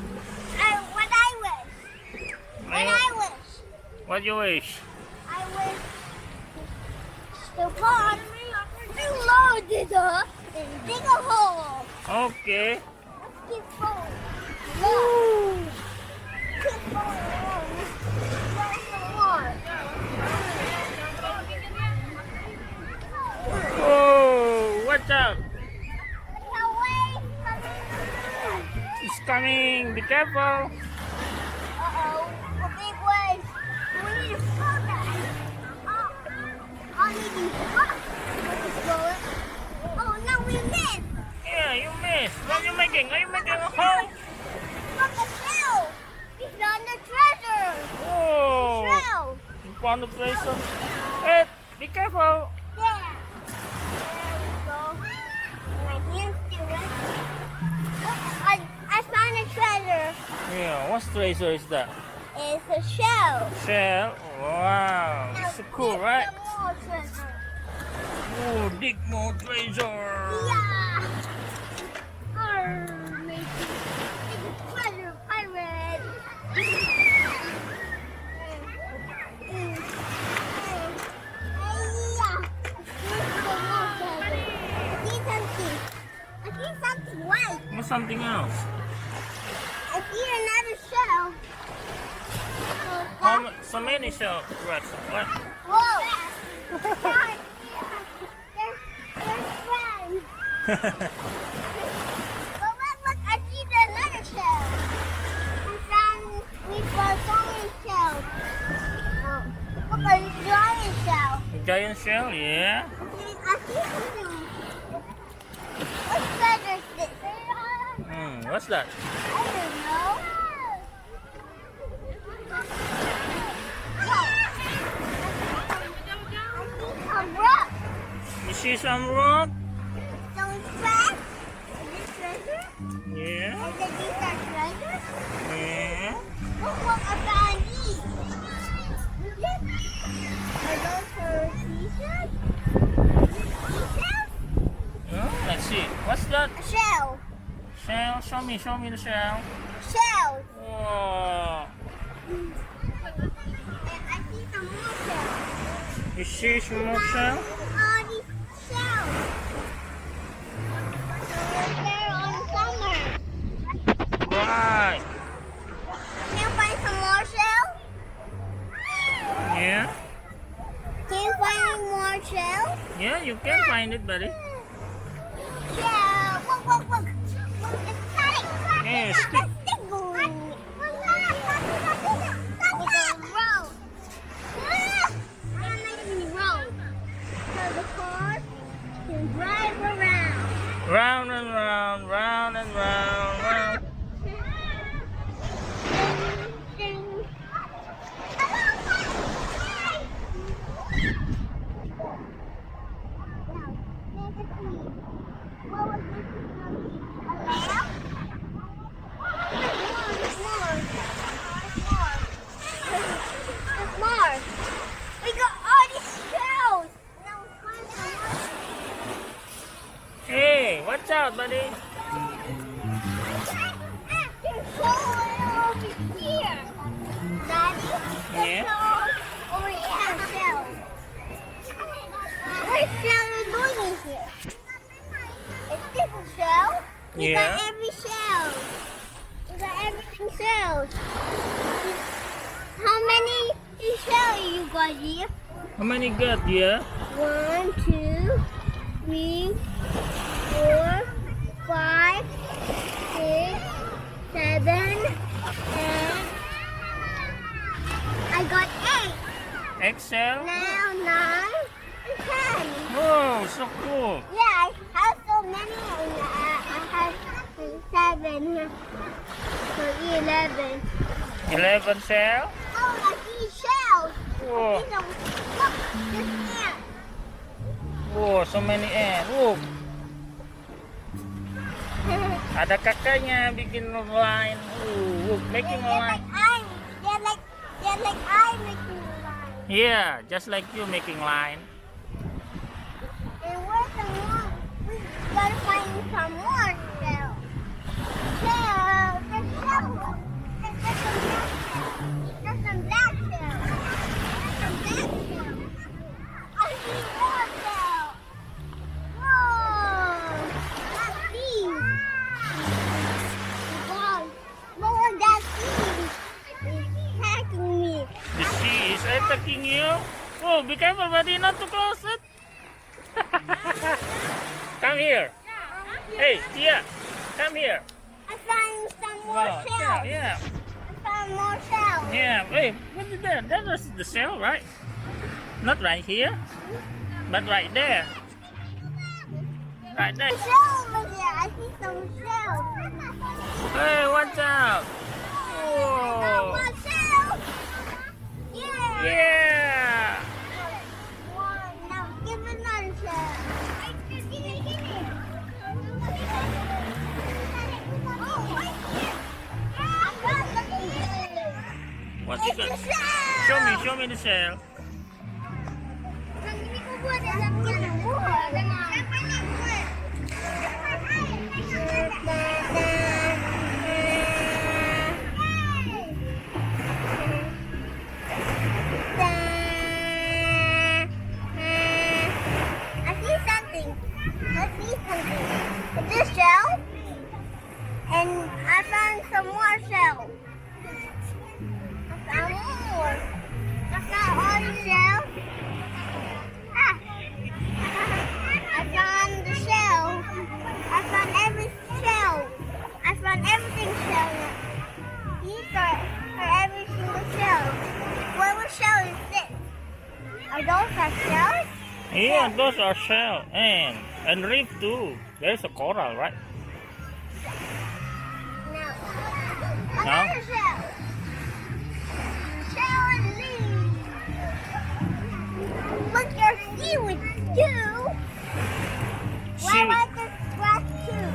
What I wish. What I wish. What you wish? I wish the pond loaded up and dig a hole. Okay. Let's keep going. Look. Keep going. There's some more. Oh, watch out! Look how waves coming. It's coming. Be careful. Uh-oh. A big wave. We need to slow down. I need to stop. Oh, no, we missed. Yeah, you missed. What are you making? Are you making a hole? Look at shell. We found the treasure. Oh, Shell. you found the treasure. Hey, be careful. There. There we go. My hands do it. I found a treasure. Yeah, what treasure is that? It's a shell. Shell. Wow, Now, it's so cool, dig right? some more treasure. Oh, dig more treasure. Yeah. Arr, matey. It's a treasure pirate. I see something white. What's something else? I see another shell. So many shells, Rex. What? Whoa! There's friends. But look, I see another shell. We found so many shells. Look, a giant shell. Giant shell, yeah. I see something. What treasure is this? What's that? I don't know. Some rock. You see some rock? Some trash. Is this treasure? Yeah. And then these are treasure? Yeah. Look what I found these. Are those for seashells? Seashells? Oh, let's see. What's that? A shell. Shell? Show me the shell. Shells. Whoa. And I see some more shells. You see some more shell? All these shells. They're on summer. Right. Can you find some more shells? Yeah. Can you find any more shells? Yeah, you can find it, buddy. Yeah. Look. It's cutting. Yeah, It's stick. tickling. It's a road. I'm not making road. So the car can drive around. Round and round, round and round, round. Ding. What was this? A lamp? There's more. We got all these shells. Now find some more. Hey, watch out, buddy. There's someone over here. Daddy? Yeah? There's over here. Shells. What shell are you doing here? Is this a shell? We Yeah. got every shell. We got everything shells. How many shells you got here? How many got, yeah? 1, 2, 3, 4, 5, 6, 7, 8. I got 8. Excel? Now 9 and 10. Whoa, so cool. Yeah, I have so many. I have 7. So 11. 11 shell? Oh, I see shells. Whoa, These are, look, this ant. whoa, so many ants. Whoa, ada kakaknya bikin line. Look, making a line. They're like I'm making a line. Yeah, just like you making line. And where's the more? We gotta find some more shells. Shells. There's shells attacking you. Oh, be careful, buddy, not to close it. Come here. Hey, Tia, come here. I found some more Wow, shells. yeah. I found more shells. Yeah, wait, what is that? That was the shell, right? Not right here, but right there. Right there. Shell over there. I see some shells. Hey, watch out. Found Whoa. more shells. Yeah. Yeah. One. Now give me another shell. Give me. What's It's it? a shell. Show me the shell. Hindi ko po alam yan ang buhay. I see something. It's a shell. And I found some more shells. I found more. That's not all the shells. Ah. I found the shell. I found every shell. I found everything shell. These are every single shell. What shell is this? Are those our shells? Yeah, those are shell and reef too. There's a coral, right? No. No? Another shell. Shell and leaf. Look, there's seaweed too. Why Seaweed. was this grass too?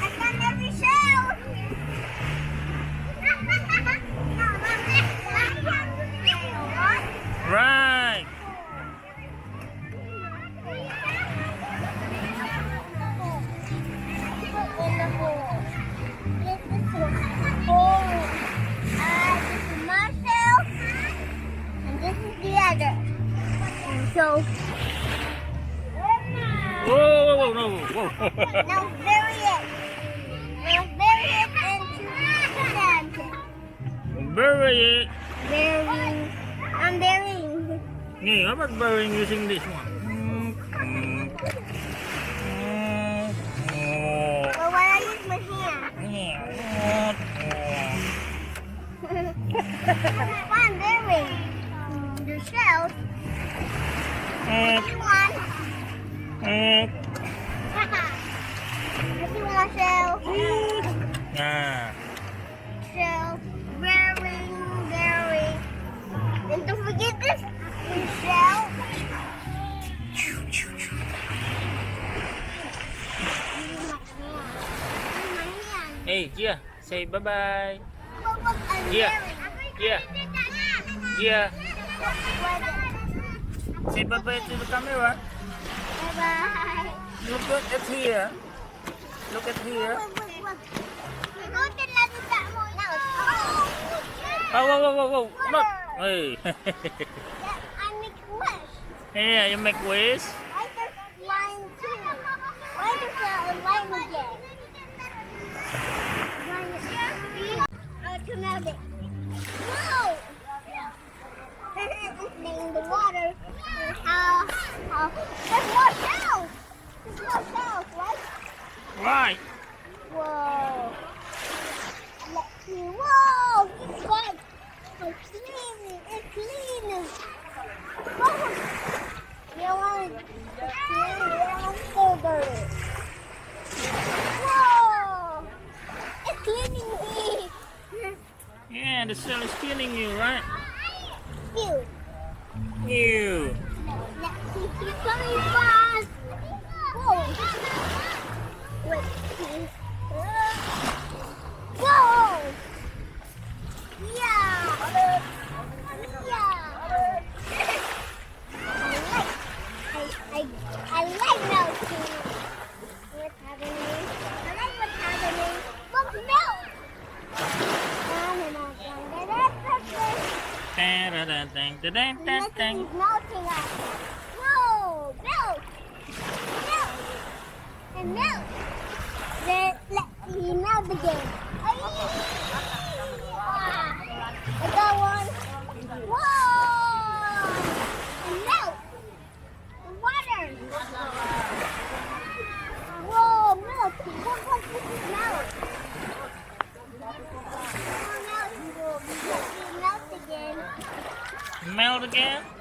I found every shell. Right. In the hole. This is the hole. This is my shell. And this is the other. And so, Whoa, no, whoa. now bury it. Now bury it into the sand. Bury it. Burying. I'm burying. Yeah, how about burying using this one? Well, when I use my hand. I'm burying the shells. I see one. I see one shell. Shell. Burying. And don't forget this. The shell. Hey, Gia, say bye-bye. Look, I'm Yeah. burying. Yeah. Gia, say bye-bye to the camera. Bye-bye. Look at here. Look at here. Look. Look at that more. Oh, whoa. Look. Hey. I make wish. Yeah, you make wish. Why does line too? Why does that line again? Come out it. No! In the water. There's more shells! There's more shells, right? Right. Whoa. Let's see. Whoa! It's like it's clean. It's clean. Whoa. You don't want to clean. You don't want to so dirty. Whoa! It's cleaning me. Yeah, the shell is killing you, right? You. You. Let's see. Keep coming fast. Whoa. Wait. Whoa. Yeah. I like those two. What's happening? I like what's happening. Look, milk. Dang. He's melting us. Whoa, milk. And milk. Then let's see, melt again. It's smell again?